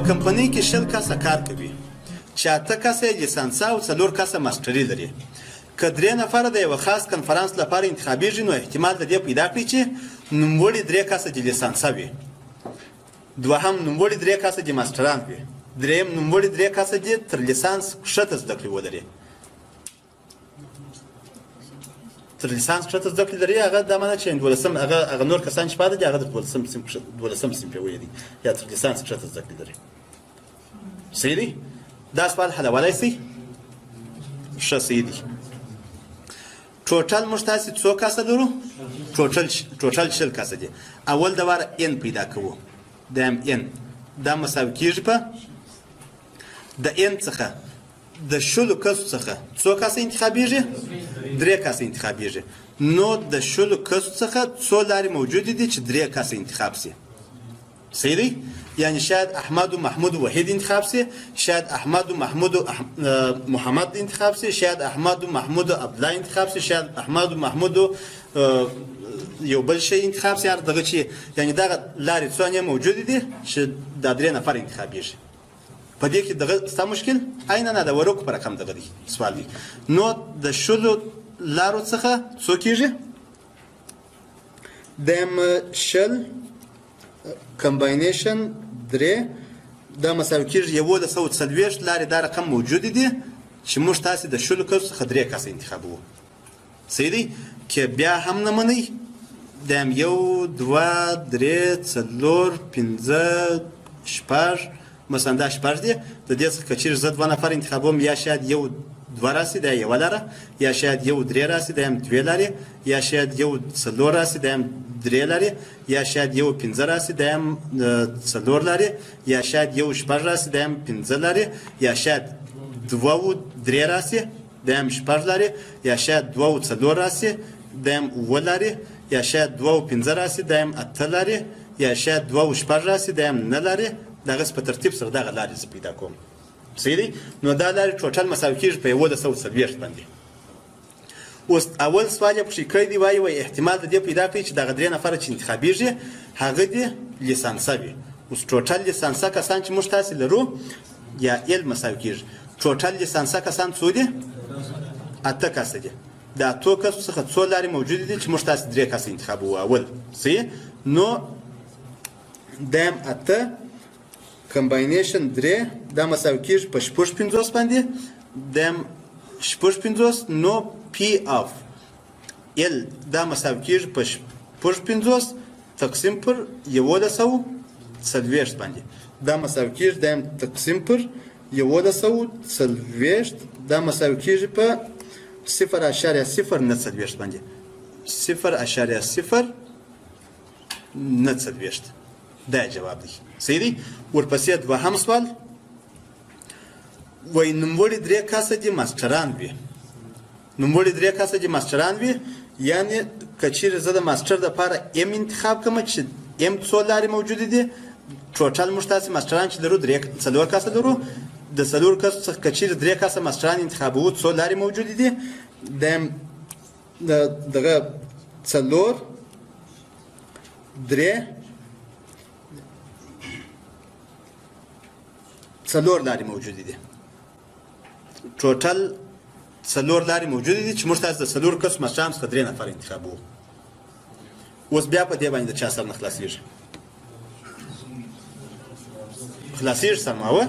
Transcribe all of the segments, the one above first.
کمپنۍ کې 100 کسه کار کوي چې 8 کسه لیسانسه او 4 کسه ماستري لري. که 3 نفره د یو خاص کنفرانس لپاره انتخابیږي نو احتمال د دې پیدا کړي چې نوموړي 3 کسه د لیسانسه وي، دوهم نوموړي 3 کسه د ماستران وي، دریم نوموړي 3 کسه د تر لیسانس ښکته زده کړې ولري. تر لیسانس ښکته زده کړې لري هغه دا معنی چې 12 هغه نور کسان چې پاتې دي هغه د 12 صنف وي دي یا تر لیسانس ښکته زده کړې لري. صحیح دی؟ دا سوال حلولی شي؟ ښه صحیح دی. ټوټل موږ تاسې څو کسه لرو؟ ټوټل 100 کسه دي. اول د واره ان پیدا کوو. دیم ان دا مساوي کېږي په د ان څخه د 100 کسو څخه څو کسه انتخابیږي؟ 3 کسه انتخابیږي. نو د 100 کسو څخه څو لارې موجودې دي چې 3 کسه انتخاب شي. صحیح دی؟ یعنی شاید احمد و محمود وحید انتخاب شي، شاید احمد و محمود و محمد انتخاب شي، شاید احمد و محمود و عبدالله انتخاب شي، شاید احمد و محمود و یو بل شی انتخاب شي. هر دغه چې یعنی دغه لارې څونه موجودې دي چې دا 3 نفر انتخابیږي. په دې کې دغه ستا مشکل عین نه د ورکو په رقم دغه دی سوال دی. نو د 100 لارو څخه څو کېږي؟ دیم 100 کمباینیشن 3 دا مساوي کېږي 1140 لارې. دا رقم موجود دي چې موږ تاسې د 100 کسو څخه 3 کسه انتخابوو. صحیح دی؟ که بیا هم نه منئ دیم 1 2 3 4 5 6 مثلا دا 6 دی. د دې څخه که چېرې زه 2 نفر انتخابوم یا شاید 1 2 راسي دا 1 لاره، یا شاید 1 3 راسي دا 2 لارې، یا شاید 1 4 راسي دا 3 لارې، یا شاید 1 5 راسي دا 4 لارې، یا شاید 1 6 راسي دا 5 لارې، یا شاید 2 3 راسي دا 6 لارې، یا شاید 2 4 راسي دا 7 لارې، یا شاید 2 5 راسي دا 8 لارې، یا شاید 2 6 راسي دا 9 لارې. دغه په ترتیب سره دغه لارې زه پیدا کوم. صحیح دی؟ نو دا لارې ټوټل مساوي کېږي په 1140 باندې. اوس اول سوال یې پکښې کړی دی وایي احتمال د دې پیدا کړي چې دغه 3 نفره چې انتخابیږي هغه دې لیسانسه وي. اوس ټوټل لیسانسه کسان چې موږ تاسې لرو یا ال مساوي کېږي ټوټل لیسانسه کسان څو دي؟ 8 کسه دي. د 8 کسو څخه څو لارې موجودې دي چې موږ تاسې 3 کسه انتخابوو اول. صحیح؟ نو دیم 8 کمباینیشن 3 دا مساوي کېږي په 50 باندې. دیم 50 نو پی اف ال دا مساوي کېږي په 50 تقسیم پر 1140 باندې. دا مساوي کېږي دیم تقسیم پر 1140 دا مساوي کېږي په 0.049 باندې. 0.049 دا جواب دی. صحیح دی؟ ورپسې دوهم سوال وایي نوموړي 3 کسه دي ماسټران وي. نوموړي 3 کسه دي ماسټران وي، یعنی که چېرې زه د ماسټر دپاره ام انتخاب کړم چې ام څو لارې موجودې دي ټوټل موږ تاسې ماسټران چې لرو 4 کسه لرو. د 4 کسو څخه که چېرې 3 کسه ماسټران انتخابوو څو لارې موجودې دي؟ دغه 4 3 4 لارې موجودې دي. ټوټل 4 لارې موجودې دي چې موږ تاسې د 4 کسو ماسټرانو څخه 3 نفر انتخابوو. اوس بیا په دې باندې د چا سر نه خلاصېږي؟ خلاصېږي سر ماوه؟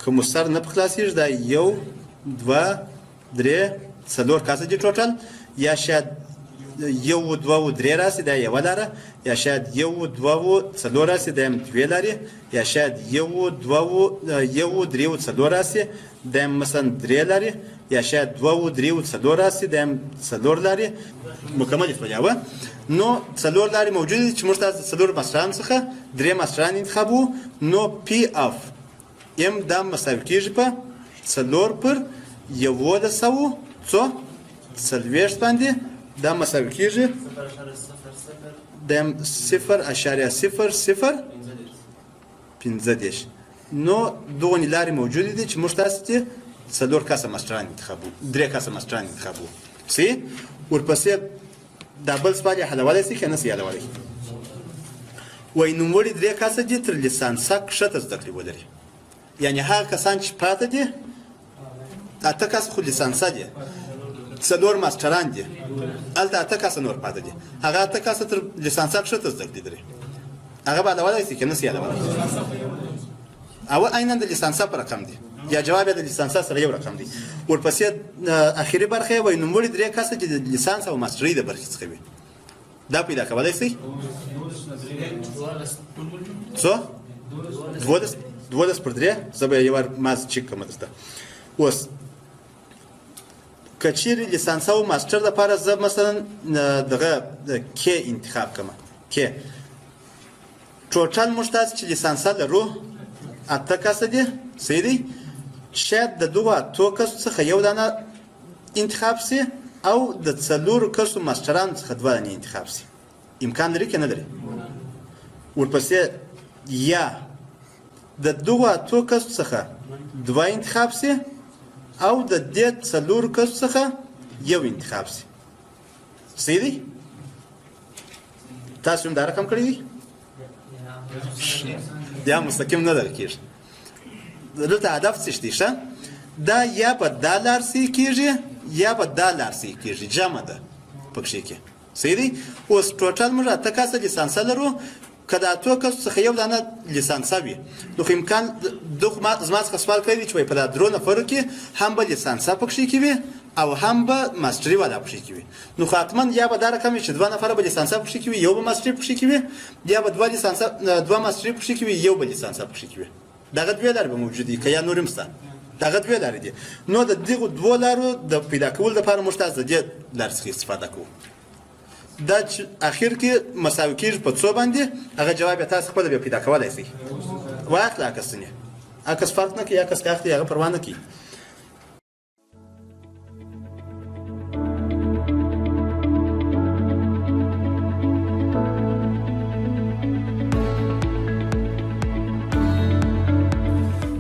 که مو سر نه په خلاصېږي دا 1 2 3 4 کسه دي ټوټل، یا شاید 1 2 3 راسي دا 1 لاره، یا شاید 1 2 4 راسي دا 2 لارې، یا شاید 1 2 1 3 4 راسي دا مثلا 3 لارې، یا شاید 2 3 4 راسي دا 4 لارې. مکمل شوه. نو 4 لارې موجودې دي چې موږ تاسې د 4 ماسټرانو څخه 3 ماسټران انتخابوو. نو پی اف ام دا مساوي کېږي په 4 پر 1140 باندې. دا مساوي کېږي د 0.005. نو دغونې لارې موجودې دي چې موږ تاسې 4 کسه ماسټران انتخابوو 3 کسه ماسټران انتخابوو. صحیح؟ ورپسې دا بل سوال یې حلولی شي که نه شي حلولی؟ وایي نوموړي 3 کسه دي تر لیسانسه کښته زده کړې ولري. یعنې هغه کسان چې پاته دي 8 کسه خو لیسانسه دي، 4 ماسټران دي، هلته 8 کسه نور پاته دي، هغه 8 کسه تر لیسانسه کښته زده کړې لري. هغه به یادولی شي که نه شي یادولی؟ او عینا د لیسانسه په رقم دي، یا جواب یې د لیسانسه سره یو رقم دی. ورپسې اخري برخه یې وایي نوموړي 3 کسه چې د لیسانس او ماسټرۍ د برخې څخه وي، دا پیدا کولی شئ؟ څو؟ 12 پر 3. زه به یو وار ماز چک کوم درته. اوس که چیرې لیسانس او ماسټر دپاره زه مثلا دغه کې انتخاب کوم، کې ټوټل موږ تاسې چې لیسانسه لرو 8 کسه دي، صحیح دی؟ شاید د دغو 8 کسو څخه یو دانه انتخاب سي او د 4 کسو ماسټرانو څخه 2 دانې انتخاب سي. امکان لري که نه لري؟ ورپسې یا د دغو 8 کسو څخه 2 انتخاب سي او د دې 4 کسو څخه یو انتخاب سي. صحیح دی؟ تاسو هم دا رقم کړی دی؟ یا مستقیم نه در کېږي. دلته هدف څه دی؟ ښه، دا یا به دا لار صحیح کېږي یا به دا لار صحیح کېږي، جمع ده پکښې کې. صحیح دی؟ اوس ټوټل موږ 8 کسه لیسانسه لرو، که د 8 کسو څخه یو دانه لیسانسه وي نو خو امکان زما څخه سوال کړی دی چې په دا 3 نفرو کې هم به لیسانسه پکښې کې وي او هم به ماسټري والا پکښې کې وي. نو خو حتما یا به دا رقم وي چې 2 نفره به لیسانسه پکښې کې وي، یو به ماسټري پکښې کې وي، یا به 2 ماسټري پکښې کې وي، یو به لیسانسه پکښې کې وي. دغه 2 لارې به موجود دي که یا نور هم شته؟ دغه 2 لارې دي. نو د دغو 2 لارو د پیدا کولو دپاره موږ تاسو د دې لارې څخه استفاده کوو. دا چې اخر کې مساوي کېږي په څو باندې، هغه جواب یې تاسو خپله بیا پیدا کولی شئ. واخله عکس څنګه عکس فرق نه کوي، عکس که اخلي هغه پروا نه کوي.